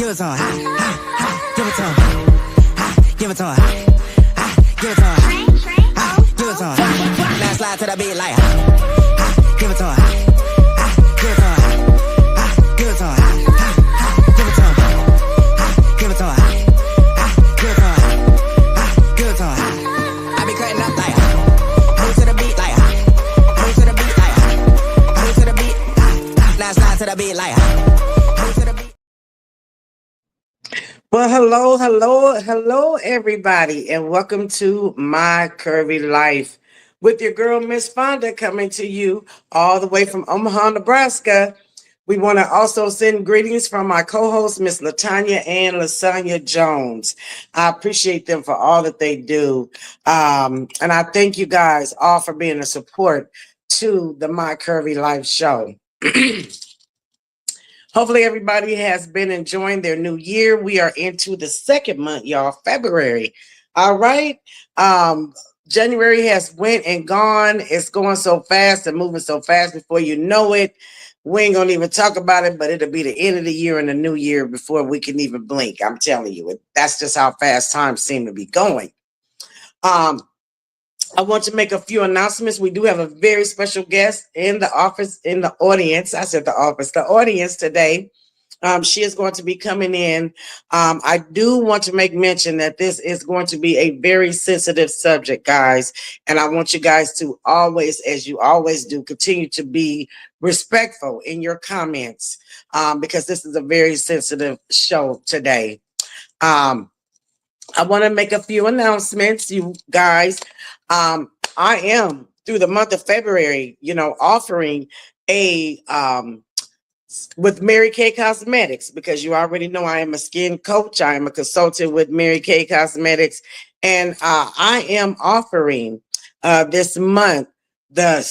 Give it to him, give it to him, give it to him, give it to him, give it to him. Now slide to the beat like, give it to him, give it to him, give it to him, give it to him, give it to him, give it to him, give it to him. I be cutting up like, move to the beat like, move to the beat like, move to the beat. Now slide to the beat like, move to the beat. Well, hello, everybody, and welcome to My Curvy Life with your girl, Miss Fonda, coming to you all the way from Omaha, Nebraska. We want to also send greetings from my co-hosts, Miss Latanya and Lasagna Jones. I appreciate them for all that they do, and I thank you guys all for being a support to the My Curvy Life show. Hopefully everybody has been enjoying their new year. We are into the second month, y'all, February. All right. January has went and gone. It's going so fast and moving so fast before you know it. We ain't going to even talk about it, but it'll be the end of the year and the new year before we can even blink. I'm telling you, that's just how fast time seems to be going. I want to make a few announcements. We do have a very special guest in the audience. I said the audience today. She is going to be coming in. I do want to make mention that this is going to be a very sensitive subject, guys. And I want you guys to always, as you always do, continue to be respectful in your comments because this is a very sensitive show today. I want to make a few announcements, you guys. I am through the month of February, offering a with Mary Kay Cosmetics, because you already know I am a skin coach. I am a consultant with Mary Kay Cosmetics, and I am offering this month the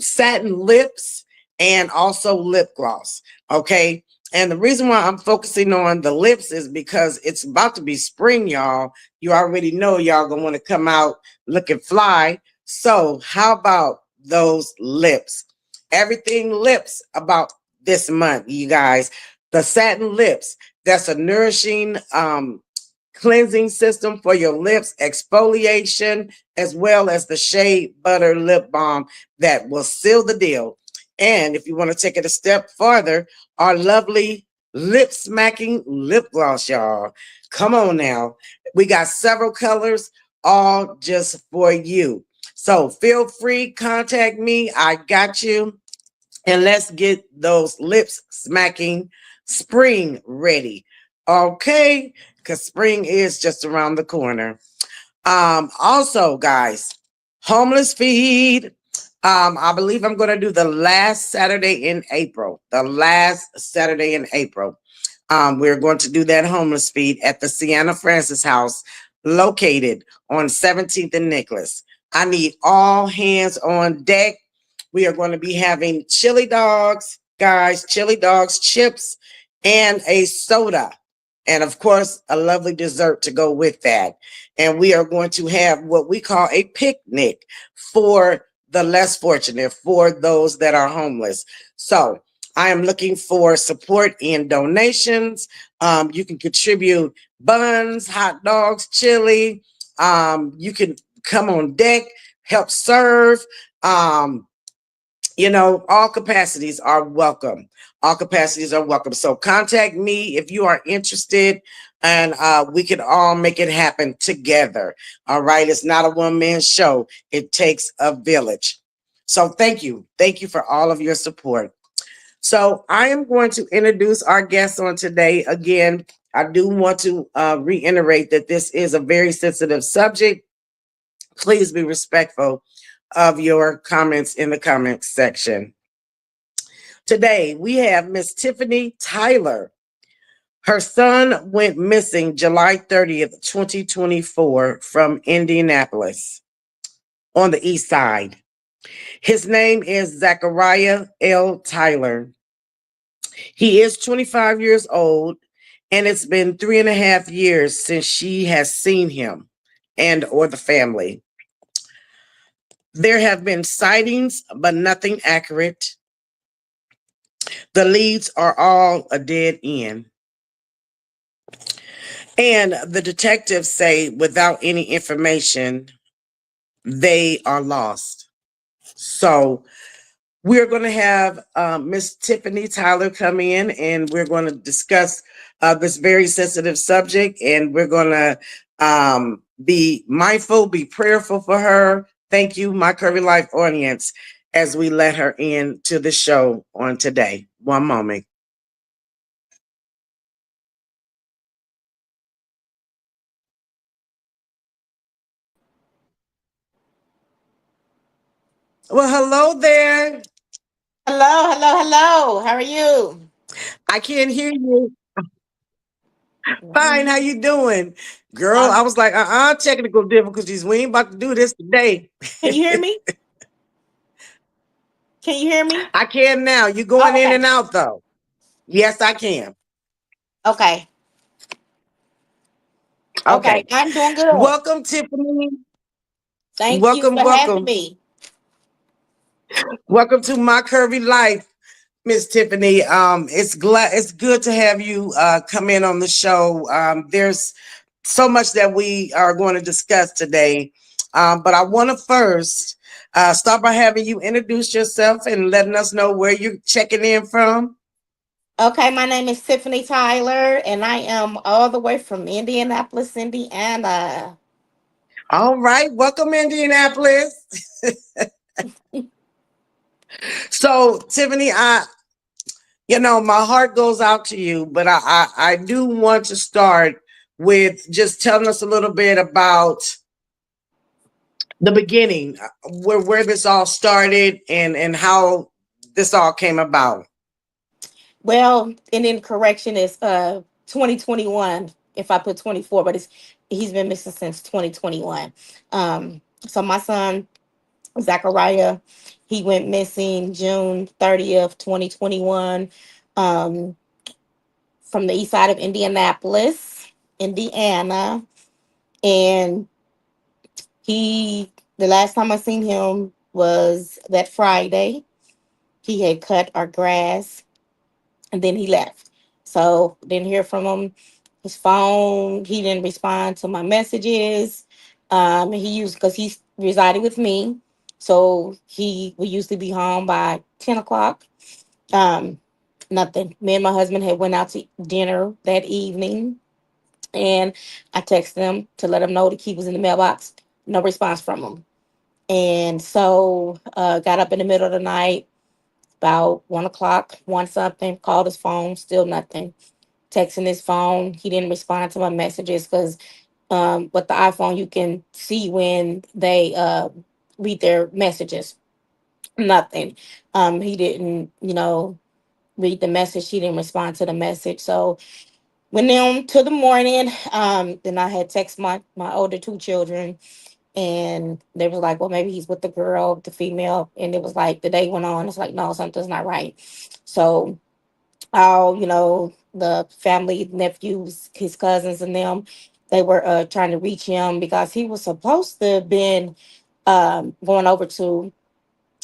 satin lips and also lip gloss. Okay. And the reason why I'm focusing on the lips is because it's about to be spring, y'all. You already know y'all gonna want to come out looking fly. So how about those lips? Everything lips about this month, you guys. The satin lips, that's a nourishing cleansing system for your lips, exfoliation, as well as the Shea Butter Lip Balm that will seal the deal. And if you want to take it a step farther, our lovely lip smacking lip gloss, y'all. Come on now. We got several colors, all just for you. So feel free, contact me. I got you. And let's get those lips smacking spring ready. Okay? Because spring is just around the corner. Also, guys, homeless feed. I believe I'm going to do the last Saturday in April. We're going to do that homeless feed at the Sienna Francis House, located on 17th and Nicholas. I need all hands on deck. We are going to be having chili dogs, guys, chili dogs, chips, and a soda. And of course, a lovely dessert to go with that. And we are going to have what we call a picnic for the less fortunate, for those that are homeless. So I am looking for support in donations. You can contribute buns, hot dogs, chili. You can come on deck, help serve. All capacities are welcome. All capacities are welcome. So contact me if you are interested, and we can all make it happen together. All right. It's not a one-man show. It takes a village. So thank you. Thank you for all of your support. So I am going to introduce our guest on today. Again, I do want to reiterate that this is a very sensitive subject. Please be respectful of your comments in the comment section. Today, we have Miss Tiffany Tyler. Her son went missing July 30th, 2024 from Indianapolis on the east side. His name is Zachariah L. Tyler. He is 25 years old, and it's been 3.5 years since she has seen him and or the family. There have been sightings, but nothing accurate. The leads are all a dead end. And the detectives say without any information, they are lost. So we're going to have Miss Tiffany Tyler come in, and we're going to discuss this very sensitive subject. And we're going to be mindful, be prayerful for her. Thank you, my Curvy Life audience, as we let her in to the show on today. One moment. Well, hello there. Hello, hello, hello. How are you? I can't hear you. Fine. How Mhm. you doing, girl? I Um, was like, technical difficulties. We ain't about to do this today. can you hear me? Can you hear me? I can now. You going Oh, in okay. and out though? Yes, I can. Okay. Okay. Okay. I'm doing good. Welcome, Tiffany. Thank you Welcome, for having welcome. me. Welcome to my curvy life, Miss Tiffany. It's good to have you come in on the show. There's so much that we are going to discuss today. But I want to first start by having you introduce yourself and letting us know where you're checking in from. Okay, my name is Tiffany Tyler, and I am all the way from Indianapolis, Indiana. All right. Welcome, Indianapolis. So, Tiffany, my heart goes out to you, but I do want to start with just telling us a little bit about the beginning, where this all started and how this all came about. Well, and then correction is 2021. If I put 24, but it's he's been missing since 2021. So my son Zachariah, he went missing June 30th, 2021, um, from the east side of Indianapolis, Indiana. And the last time I seen him was that Friday. He had cut our grass and then he left. So didn't hear from him. His phone, he didn't respond to my messages. He used because he's resided with me, so he would usually be home by 10 o'clock. Um, Nothing. Me and my husband had went out to dinner that evening, and I texted him to let him know the key was in the mailbox. No response from him, and so got up in the middle of the night about 1 o'clock, one something. Called his phone, still nothing. Texting his phone, he didn't respond to my messages because with the iPhone you can see when they read their messages. Nothing. He didn't, read the message. He didn't respond to the message. So went on to the morning. Then I had text my older two children, and they was like, well, maybe he's with the girl, the female. And it was like the day went on. It's like, no, something's not right. So all, the family, nephews, his cousins, and them, they were trying to reach him because he was supposed to have been going over to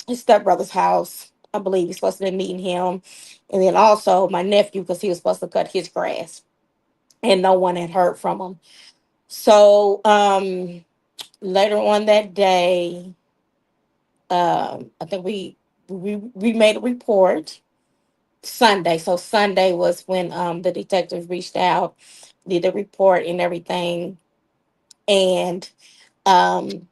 his stepbrother's house. I believe he's supposed to be meeting him. And then also my nephew, because he was supposed to cut his grass. And no one had heard from him. So later on that day, I think we made a report Sunday. So Sunday was when the detectives reached out, did the report and everything. And um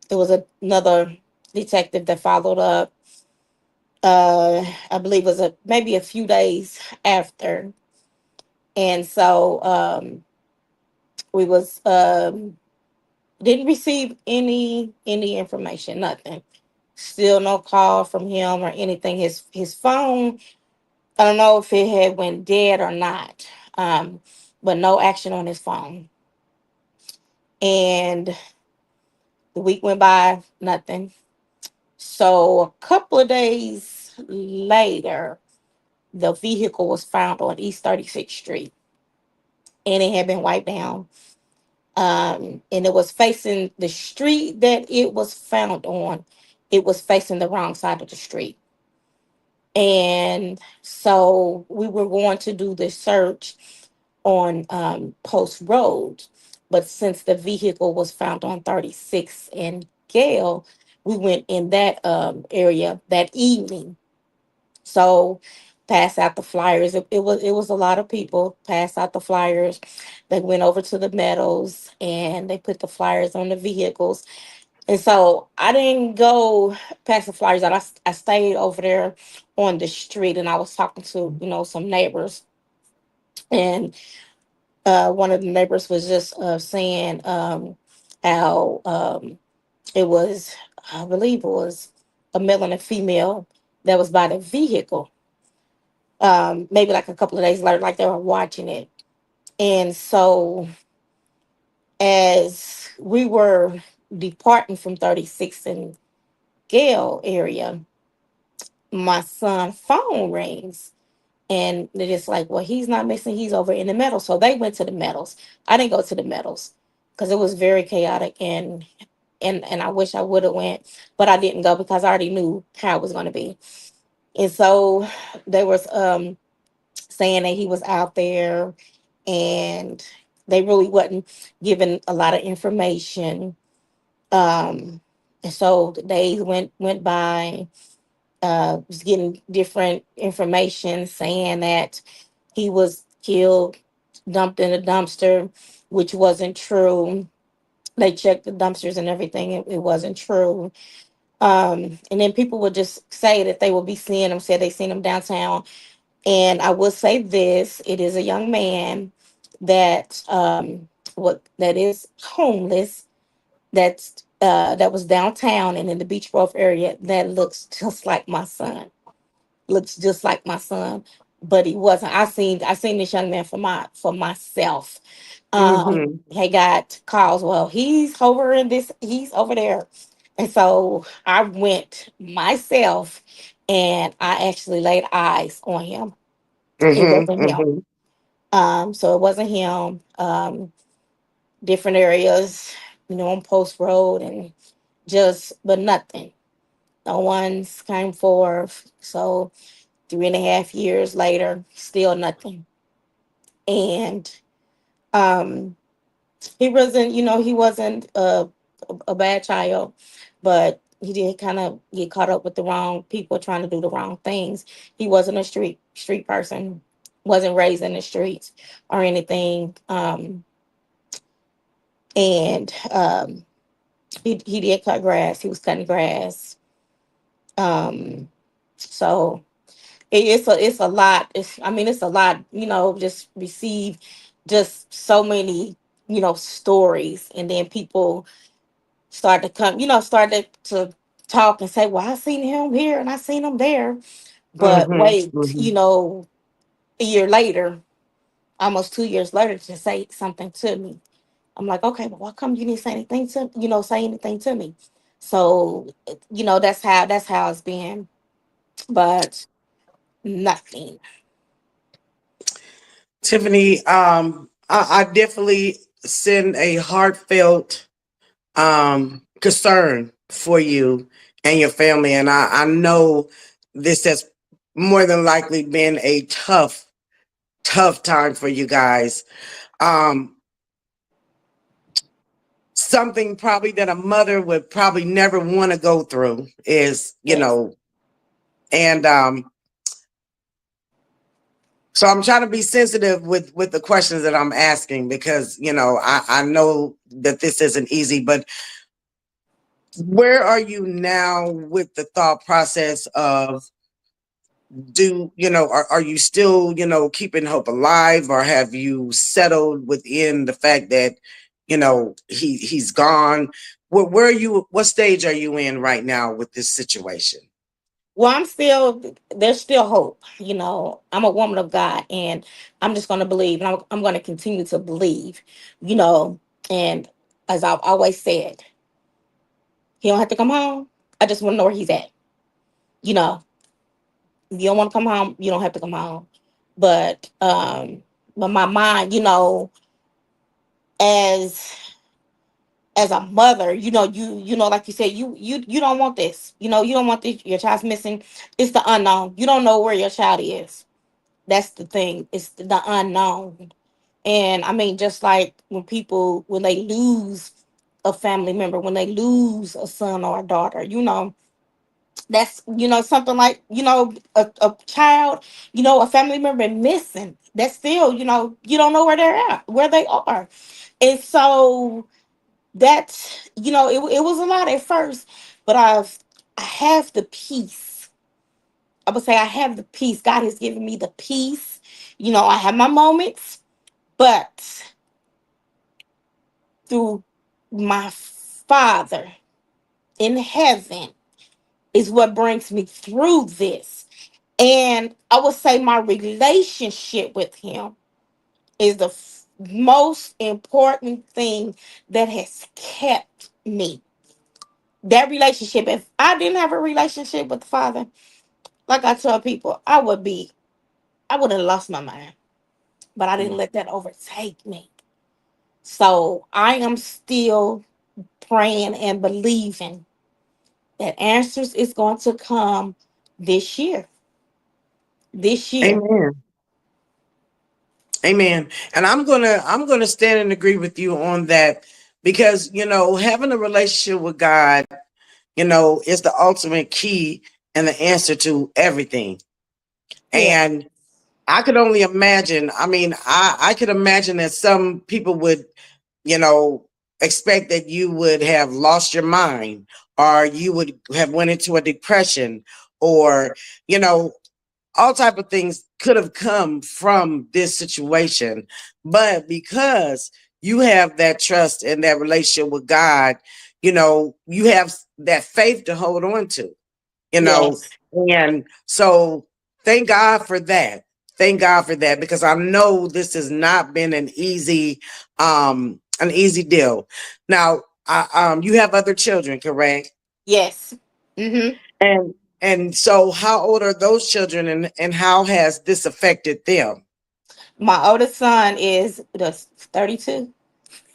it was another detective that followed up. I believe it was maybe a few days after. And so we was didn't receive any information, nothing. Still no call from him or anything. His phone, I don't know if it had went dead or not. But no action on his phone. And the week went by, nothing. So a couple of days later, the vehicle was found on East 36th Street, and it had been wiped down. And it was facing the street that it was found on. It was facing the wrong side of the street. And so we were going to do this search. on Post Road. But since the vehicle was found on 36 and Gale, we went in that area that evening. So pass out the flyers. It was a lot of people. Pass out the flyers. They went over to the meadows and they put the flyers on the vehicles. And so I didn't go past the flyers out. I stayed over there on the street and I was talking to, some neighbors. And one of the neighbors was just saying how it was, I believe it was a male and a female that was by the vehicle. Maybe like a couple of days later, like they were watching it. And so as we were departing from 36 and Gale area, my son phone rings. And they're just like, well, he's not missing. He's over in the meadows. So they went to the meadows. I didn't go to the meadows because it was very chaotic and I wish I would have went, but I didn't go because I already knew how it was going to be. And so they was saying that he was out there and they really wasn't giving a lot of information. And so the days went by, was getting different information saying that he was killed, dumped in a dumpster, which wasn't true. They checked the dumpsters and everything. It wasn't true. And then people would just say that they would be seeing him, said they seen him downtown. And I will say this, it is a young man that that is homeless, that was downtown and in the Beach Grove area that looks just like my son. Looks just like my son, but he wasn't. I seen this young man for myself. Mm-hmm. He got calls. Well, he's over there, and so I went myself, and I actually laid eyes on him. It Mm-hmm. wasn't him. Mm-hmm. So it wasn't him. Different areas, on Post Road, and but nothing. No one's came forth. So 3.5 years later, still nothing. And um, he wasn't a bad child, but he did kind of get caught up with the wrong people trying to do the wrong things. He wasn't a street person, wasn't raised in the streets or anything. And he did cut grass. He was cutting grass. So it's a lot. It's a lot. Just receive just so many stories, and then people started to talk and say, "Well, I seen him here and I seen him there." But wait, Mm-hmm. a year later, almost 2 years later, to say something to me, I'm like, okay, but why come you didn't say anything to me? So that's how it's been, but nothing. Tiffany, I definitely send a heartfelt concern for you and your family. And I know this has more than likely been a tough time for you guys. Um, Something probably that a mother would probably never want to go through is, Yes. and so I'm trying to be sensitive with the questions that I'm asking because, I know that this isn't easy, but where are you now with the thought process of are you still, keeping hope alive, or have you settled within the fact that, he's gone? Where are you, what stage are you in right now with this situation? Well, there's still hope. I'm a woman of God and I'm just going to believe and I'm going to continue to believe, you know, and as I've always said, he don't have to come home. I just want to know where he's at. You know, if you don't want to come home, you don't have to come home. But, but my mind, as as a mother, like you said, you don't want this. You don't want this, your child's missing. It's the unknown. You don't know where your child is. That's the thing. It's the unknown. And I mean, just like when people, when they lose a family member, when they lose a son or a daughter, that's, something like, a child, a family member missing. That's still, you don't know where they're at, where they are. And so that's, it was a lot at first, but I have the peace. I would say I have the peace. God has given me the peace. I have my moments, but through my Father in heaven is what brings me through this. And I would say my relationship with Him is the most important thing that has kept me. That relationship, if I didn't have a relationship with the Father, like I tell people, I would have lost my mind. But I didn't Mm. let that overtake me. So I am still praying and believing that answers is going to come this year. This year. Amen. Amen. And I'm gonna stand and agree with you on that because having a relationship with God, is the ultimate key and the answer to everything. Yeah. And I could only imagine. I mean, I could imagine that some people would, you know, expect that you would have lost your mind or you would have went into a depression or, you know, all type of things could have come from this situation. But because you have that trust and that relationship with God, you have that faith to hold on to, you know, Yes. and so thank God for that. Thank God for that because I know this has not been an easy deal. Now, you have other children, correct? Yes. Mm-hmm. And so how old are those children and how has this affected them? My oldest son is just 32.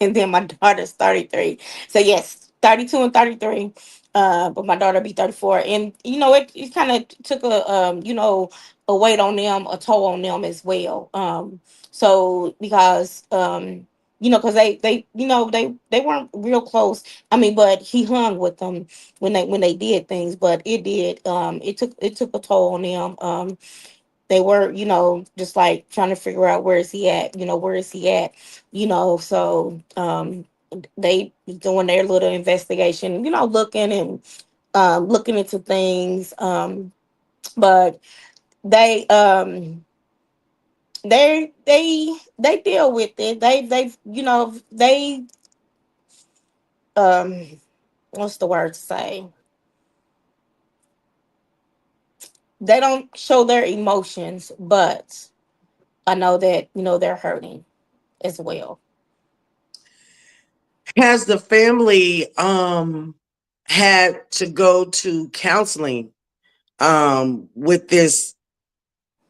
And then my daughter's 33. So yes, 32 and 33. But my daughter be 34. And it kind of took a weight on them, a toll on them as well. So because because they weren't real close. I mean, but he hung with them when they did things, but it took a toll on them. They were, just like trying to figure out where is he at, where is he at, so they doing their little investigation, looking and looking into things. But they they deal with it. They um what's the word to say? They don't show their emotions, but I know that, they're hurting as well. Has the family had to go to counseling with this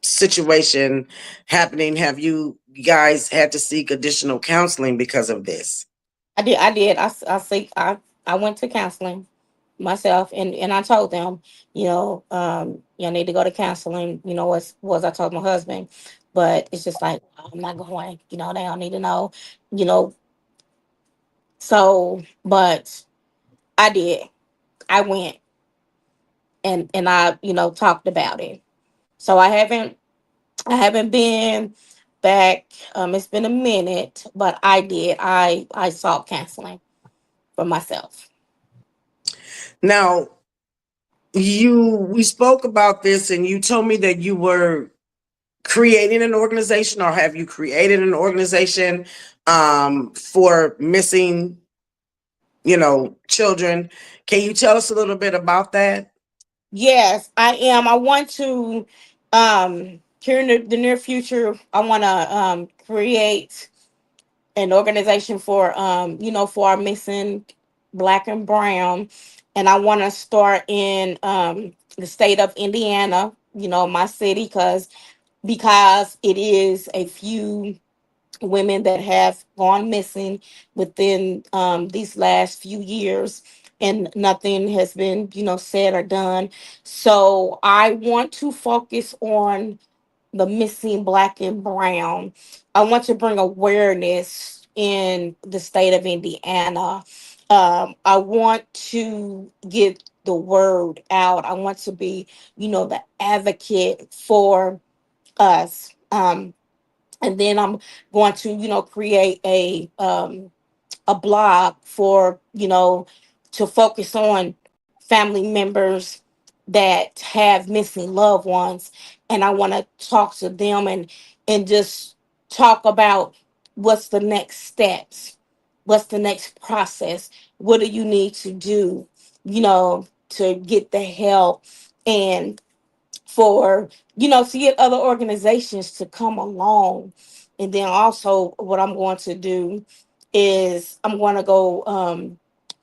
situation happening? Have you guys had to seek additional counseling because of this? I did. I went to counseling myself, and I told them, you need to go to counseling. Was I told my husband, but it's just like I'm not going. They don't need to know. You know, but I did. I went and I talked about it. So I haven't been back. It's been a minute, but I did. I sought counseling for myself. Now, we spoke about this and you told me that you were creating an organization or have you created an organization for missing, children. Can you tell us a little bit about that? Yes, I am. I want to, here in the near future, I want to create an organization for our missing black and brown, and I want to start in the state of Indiana, my city, because it is a few women that have gone missing within these last few years, and nothing has been said or done. So I want to focus on the missing black and brown. I want to bring awareness in the state of Indiana. I want to get the word out. I want to be, the advocate for us. And then I'm going to, create a blog for, to focus on family members that have missing loved ones. And I want to talk to them and just talk about what's the next steps, what's the next process, what do you need to do, to get the help, and for, to get other organizations to come along. And then also what I'm going to do is I'm going to go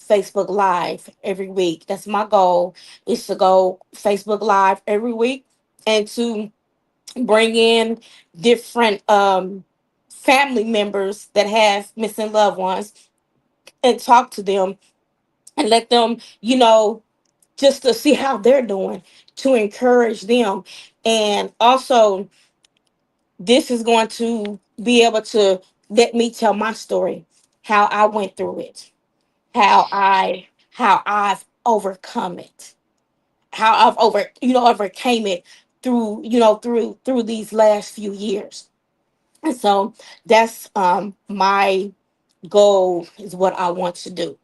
Facebook Live every week. That's my goal, is to go Facebook Live every week and to bring in different family members that have missing loved ones and talk to them and let them, just to see how they're doing, to encourage them. And also, this is going to be able to let me tell my story, how I went through it, how I've overcome it, how I've overcame it through, through these last few years. And so that's my goal, is what I want to do.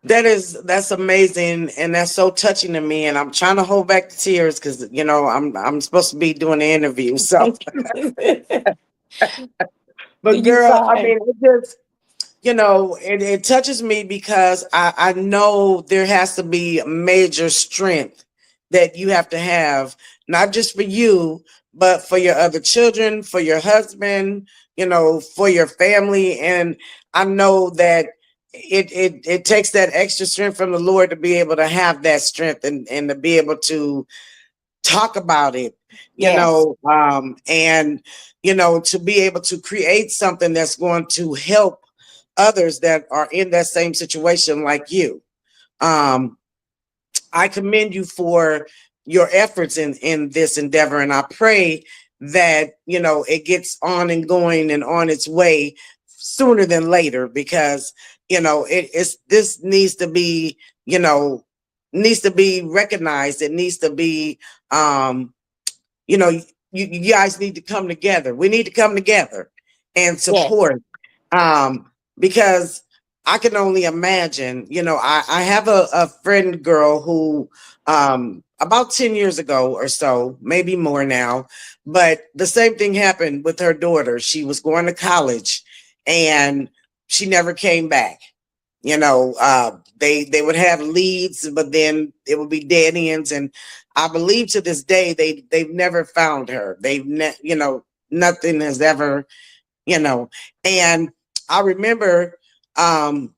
That's amazing, and that's so touching to me. And I'm trying to hold back the tears because I'm supposed to be doing the interview. So, but You girl, I fine. mean, it touches me because I know there has to be major strength that you have to have, not just for you, but for your other children, for your husband, for your family. And I know that it takes that extra strength from the Lord to be able to have that strength and to be able to talk about it, Yes. and to be able to create something that's going to help others that are in that same situation like you. um I commend you for your efforts in this endeavor, and I pray that it gets on and going and on its way sooner than later, because it's this needs to be recognized. It needs to be, um you guys need to come together. We need to come together and Yes. support, because I can only imagine. I have a friend girl who, about 10 years ago or so, maybe more now, but the same thing happened with her daughter. She was going to college and she never came back. They would have leads, but then it would be dead ends. And I believe to this day they've never found her. Nothing has ever, you know. And I remember, um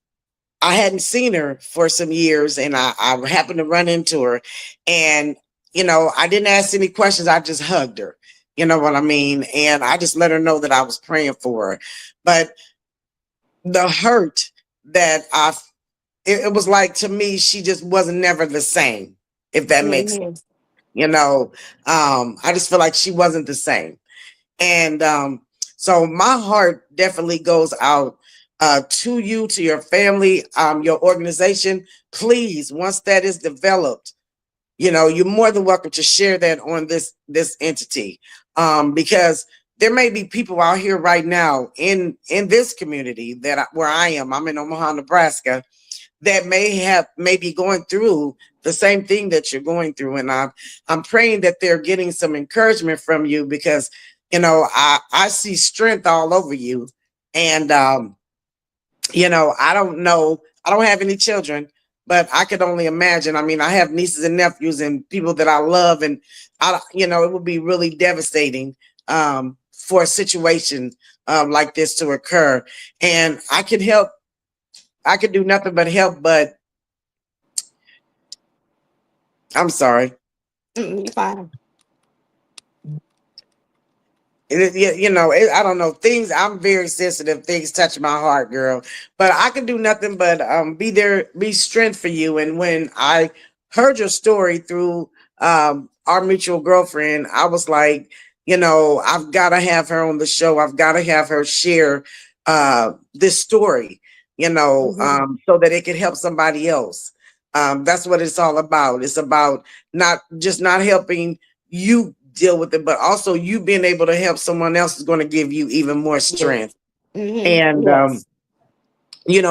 I hadn't seen her for some years, and I happened to run into her, and I didn't ask any questions. I just hugged her. You know what I mean? And I just let her know that I was praying for her. But the hurt that it was like, to me, she just wasn't never the same, if that makes sense. Hmm. I just feel like she wasn't the same. And so my heart definitely goes out to you, to your family, your organization. Please, once that is developed, you're more than welcome to share that on this entity, because there may be people out here right now in this community where I am. I'm in Omaha, Nebraska, that may be going through the same thing that you're going through. And I'm praying that they're getting some encouragement from you, because I see strength all over you. And I don't know, I don't have any children, but I could only imagine. I mean, I have nieces and nephews and people that I love, and it would be really devastating, for a situation like this to occur. And I could do nothing but help, but I'm sorry. You fine. I don't know, things. I'm very sensitive. Things touch my heart, girl. But I can do nothing but be there, be strength for you. And when I heard your story through our mutual girlfriend, I was like, I've got to have her on the show. I've got to have her share this story, Mhm. so that it could help somebody else. That's what it's all about. It's about not helping you deal with it, but also you being able to help someone else is going to give you even more strength. Yes. Hmm. And Yes.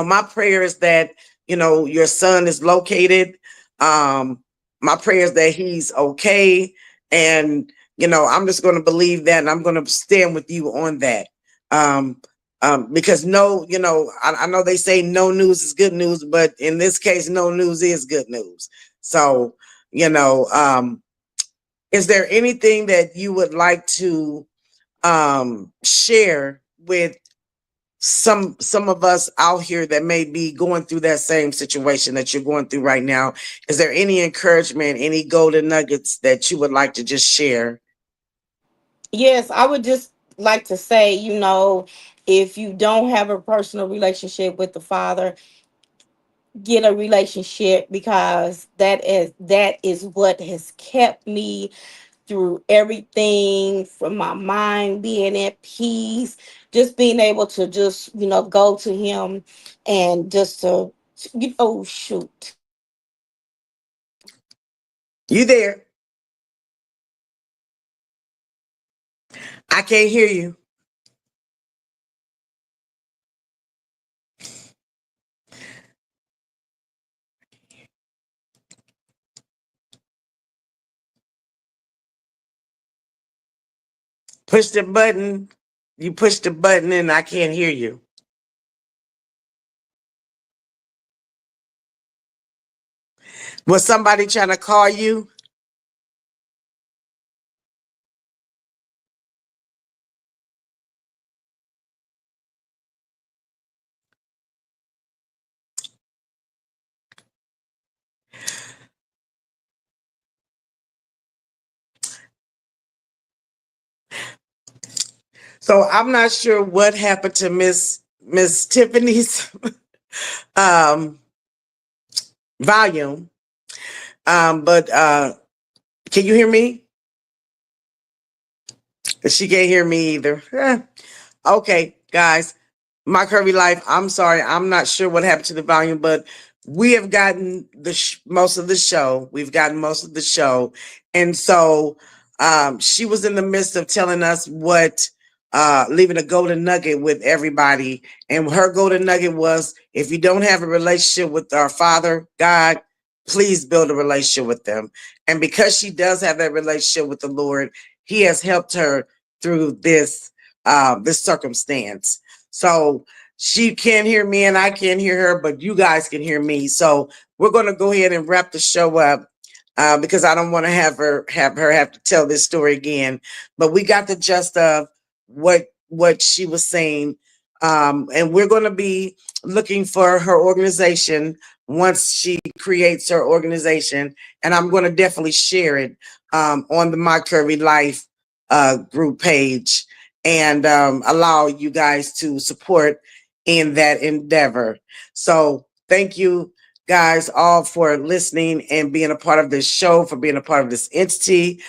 my prayer is that, your son is located. Um, my prayer is that he's okay. And, I'm just going to believe that, and I'm going to stand with you on that. Um, because no, I know they say no news is good news, but in this case, no news is good news. So, you know, um, is there anything that you would like to share with some of us out here that may be going through that same situation that you're going through right now? Is there any encouragement, any golden nuggets that you would like to just share? Yes, I would just like to say, if you don't have a personal relationship with the Father, get a relationship, because that is what has kept me through everything, from my mind being at peace, just being able to just go to him, and just to oh shoot. You there? I can't hear you. Push the button. You push the button and I can't hear you. Was somebody trying to call you? So I'm not sure what happened to Miss Tiffany's um volume. But can you hear me? She can't hear me either. Okay, guys, my curvy life. I'm sorry. I'm not sure what happened to the volume, but we have gotten most of the show. We've gotten most of the show. And so she was in the midst of telling us leaving a golden nugget with everybody. And her golden nugget was, if you don't have a relationship with our Father, God, please build a relationship with them. And because she does have that relationship with the Lord, he has helped her through this circumstance. So she can't hear me and I can't hear her, but you guys can hear me. So we're going to go ahead and wrap the show up, because I don't want to have to tell this story again. But we got the gist of what she was saying, and we're going to be looking for her organization once she creates her organization, and I'm going to definitely share it on the My Curvy Life group page, and allow you guys to support in that endeavor. So thank you guys all for listening and being a part of this show, for being a part of this entity.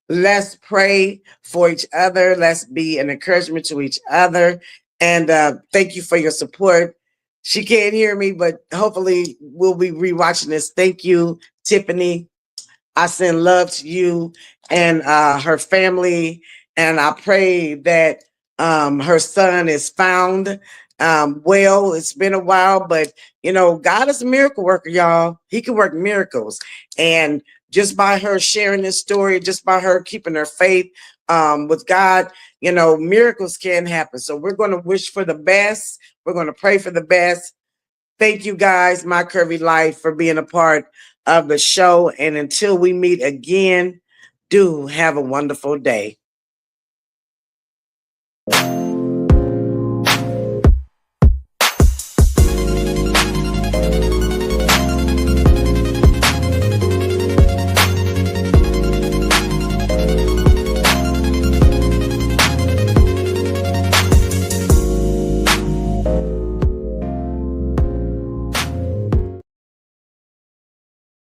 Let's pray for each other. Let's be an encouragement to each other. And thank you for your support. She can't hear me, but hopefully we'll be rewatching this. Thank you, Tiffany. I send love to you and her family, and I pray that her son is found well. It's been a while, but God is a miracle worker, y'all. He can work miracles, and just by her sharing this story, just by her keeping her faith with God, miracles can happen. So we're going to wish for the best. We're going to pray for the best. Thank you guys, My Curvy Life, for being a part of the show. And until we meet again, do have a wonderful day.